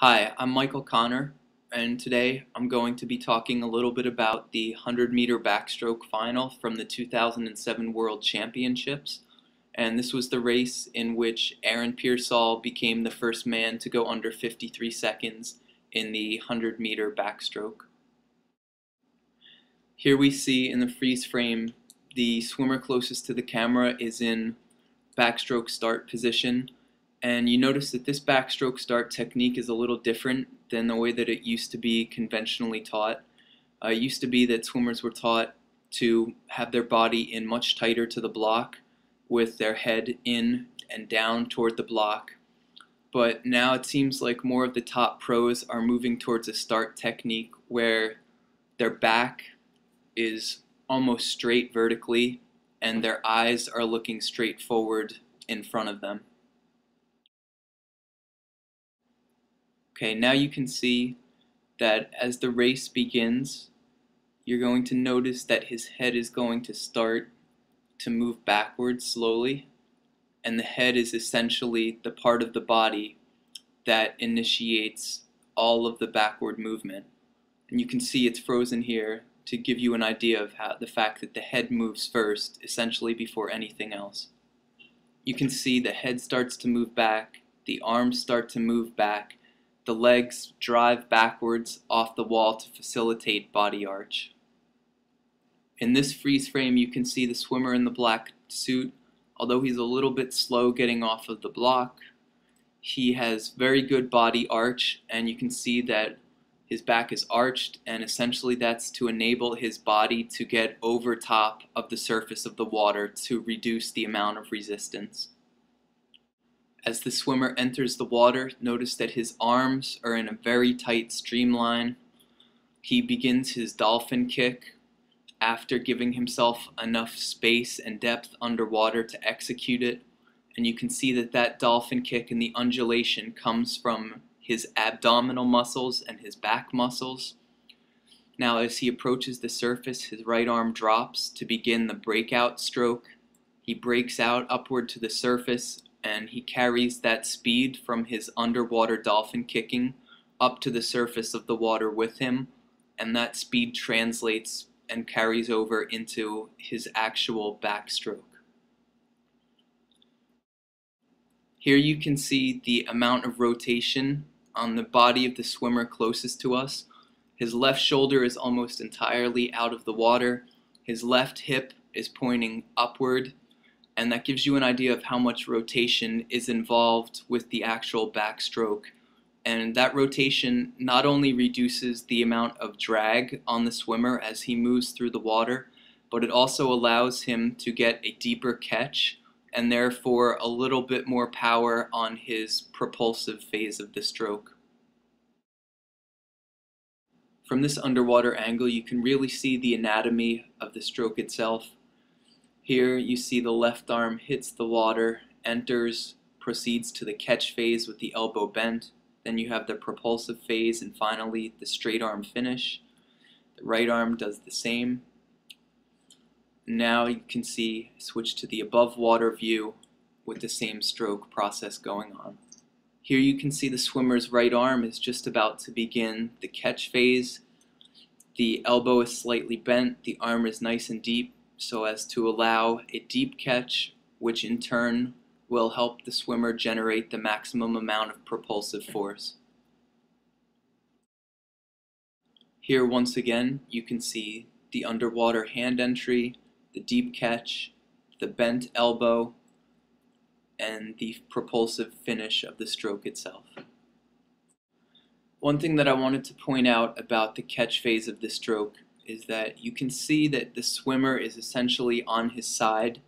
Hi, I'm Michael Connor, and today I'm going to be talking a little bit about the 100-meter backstroke final from the 2007 World Championships. And this was the race in which Aaron Peirsol became the first man to go under 53 seconds in the 100-meter backstroke. Here we see in the freeze frame the swimmer closest to the camera is in backstroke start position. And you notice that this backstroke start technique is a little different than the way that it used to be conventionally taught. It used to be that swimmers were taught to have their body in much tighter to the block with their head in and down toward the block. But now it seems like more of the top pros are moving towards a start technique where their back is almost straight vertically and their eyes are looking straight forward in front of them. Okay, now you can see that as the race begins, you're going to notice that his head is going to start to move backwards slowly, and the head is essentially the part of the body that initiates all of the backward movement. And you can see it's frozen here to give you an idea of how the fact that the head moves first, essentially before anything else. You can see the head starts to move back, the arms start to move back, the legs drive backwards off the wall to facilitate body arch. In this freeze frame, you can see the swimmer in the black suit. Although he's a little bit slow getting off of the block, he has very good body arch, and you can see that his back is arched, and essentially that's to enable his body to get over top of the surface of the water to reduce the amount of resistance. As the swimmer enters the water, notice that his arms are in a very tight streamline. He begins his dolphin kick after giving himself enough space and depth underwater to execute it. And you can see that that dolphin kick and the undulation comes from his abdominal muscles and his back muscles. Now as he approaches the surface, his right arm drops to begin the breakout stroke. He breaks out upward to the surface, and he carries that speed from his underwater dolphin kicking up to the surface of the water with him, and that speed translates and carries over into his actual backstroke. Here you can see the amount of rotation on the body of the swimmer closest to us. His left shoulder is almost entirely out of the water. His left hip is pointing upward, and that gives you an idea of how much rotation is involved with the actual backstroke. And that rotation not only reduces the amount of drag on the swimmer as he moves through the water, but it also allows him to get a deeper catch and therefore a little bit more power on his propulsive phase of the stroke. From this underwater angle, you can really see the anatomy of the stroke itself. Here you see the left arm hits the water, enters, proceeds to the catch phase with the elbow bent. Then you have the propulsive phase, and finally the straight arm finish. The right arm does the same. Now you can see switch to the above water view with the same stroke process going on. Here you can see the swimmer's right arm is just about to begin the catch phase. The elbow is slightly bent, the arm is nice and deep, so as to allow a deep catch, which in turn will help the swimmer generate the maximum amount of propulsive force. Here once again you can see the underwater hand entry, the deep catch, the bent elbow, and the propulsive finish of the stroke itself. One thing that I wanted to point out about the catch phase of the stroke is that you can see that the swimmer is essentially on his side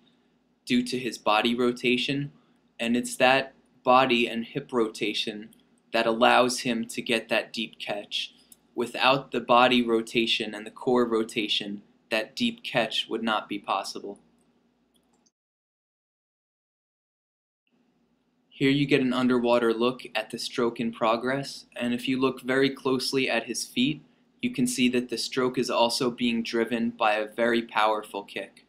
due to his body rotation, and it's that body and hip rotation that allows him to get that deep catch. Without the body rotation and the core rotation, that deep catch would not be possible. Here you get an underwater look at the stroke in progress, and if you look very closely at his feet, you can see that the stroke is also being driven by a very powerful kick.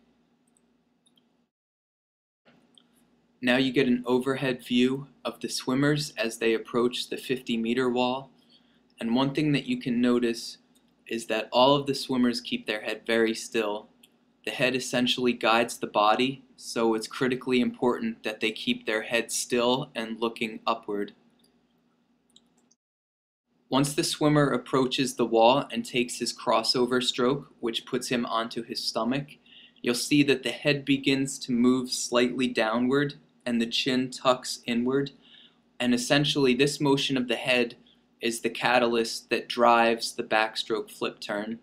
Now you get an overhead view of the swimmers as they approach the 50-meter wall. And one thing that you can notice is that all of the swimmers keep their head very still. The head essentially guides the body, so it's critically important that they keep their head still and looking upward. Once the swimmer approaches the wall and takes his crossover stroke, which puts him onto his stomach, you'll see that the head begins to move slightly downward and the chin tucks inward. And essentially this motion of the head is the catalyst that drives the backstroke flip turn.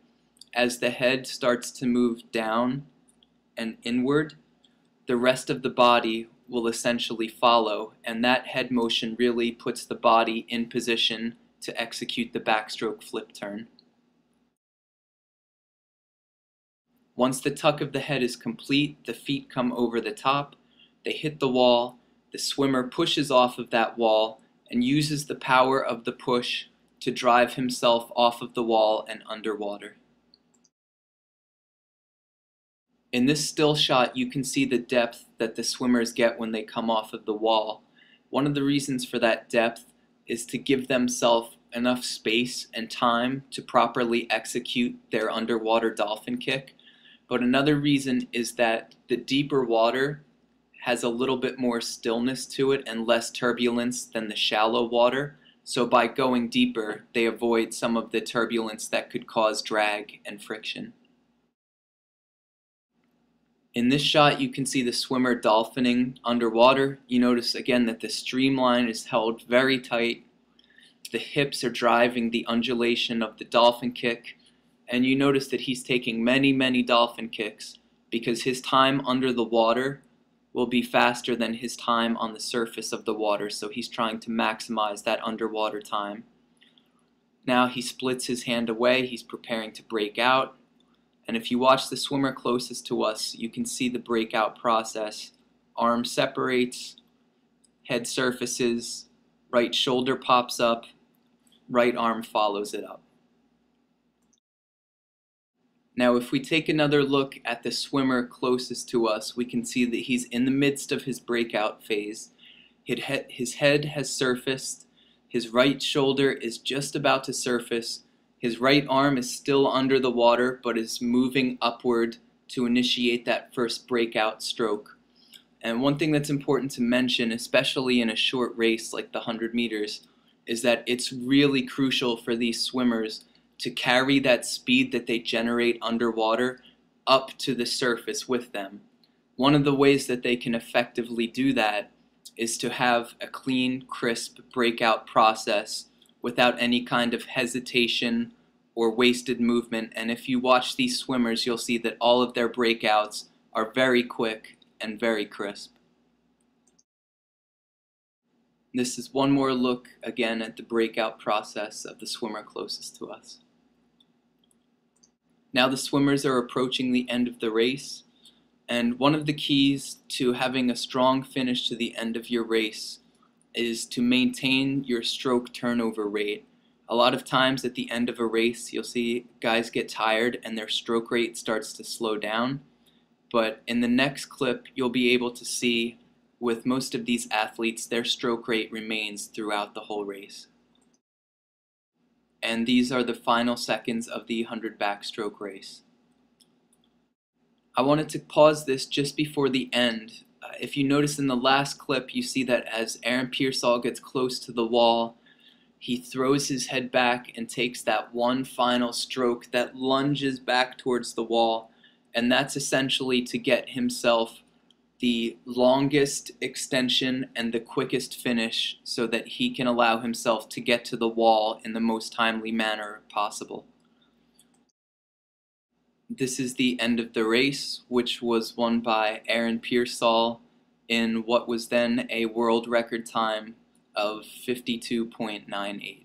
As the head starts to move down and inward, the rest of the body will essentially follow, and that head motion really puts the body in position to execute the backstroke flip turn. Once the tuck of the head is complete, the feet come over the top, they hit the wall, the swimmer pushes off of that wall and uses the power of the push to drive himself off of the wall and underwater. In this still shot, you can see the depth that the swimmers get when they come off of the wall. One of the reasons for that depth is to give themselves enough space and time to properly execute their underwater dolphin kick. But another reason is that the deeper water has a little bit more stillness to it and less turbulence than the shallow water. So by going deeper, they avoid some of the turbulence that could cause drag and friction. In this shot, you can see the swimmer dolphining underwater. You notice again that the streamline is held very tight. The hips are driving the undulation of the dolphin kick. And you notice that he's taking many dolphin kicks because his time under the water will be faster than his time on the surface of the water. So he's trying to maximize that underwater time. Now he splits his hand away. He's preparing to break out. And if you watch the swimmer closest to us, you can see the breakout process. Arm separates, head surfaces, right shoulder pops up, right arm follows it up. Now if we take another look at the swimmer closest to us, we can see that he's in the midst of his breakout phase. His head has surfaced, his right shoulder is just about to surface, his right arm is still under the water but is moving upward to initiate that first breakout stroke. And one thing that's important to mention, especially in a short race like the 100 meters, is that it's really crucial for these swimmers to carry that speed that they generate underwater up to the surface with them. One of the ways that they can effectively do that is to have a clean, crisp breakout process without any kind of hesitation or wasted movement. And if you watch these swimmers, you'll see that all of their breakouts are very quick and very crisp. This is one more look again at the breakout process of the swimmer closest to us. Now the swimmers are approaching the end of the race, and one of the keys to having a strong finish to the end of your race is to maintain your stroke turnover rate. A lot of times at the end of a race, you'll see guys get tired and their stroke rate starts to slow down. But in the next clip, you'll be able to see with most of these athletes, their stroke rate remains throughout the whole race. And these are the final seconds of the 100 backstroke race. I wanted to pause this just before the end. If you notice in the last clip, you see that as Aaron Pearsall gets close to the wall, he throws his head back and takes that one final stroke that lunges back towards the wall. And that's essentially to get himself the longest extension and the quickest finish so that he can allow himself to get to the wall in the most timely manner possible. This is the end of the race, which was won by Aaron Pearsall in what was then a world record time of 52.98.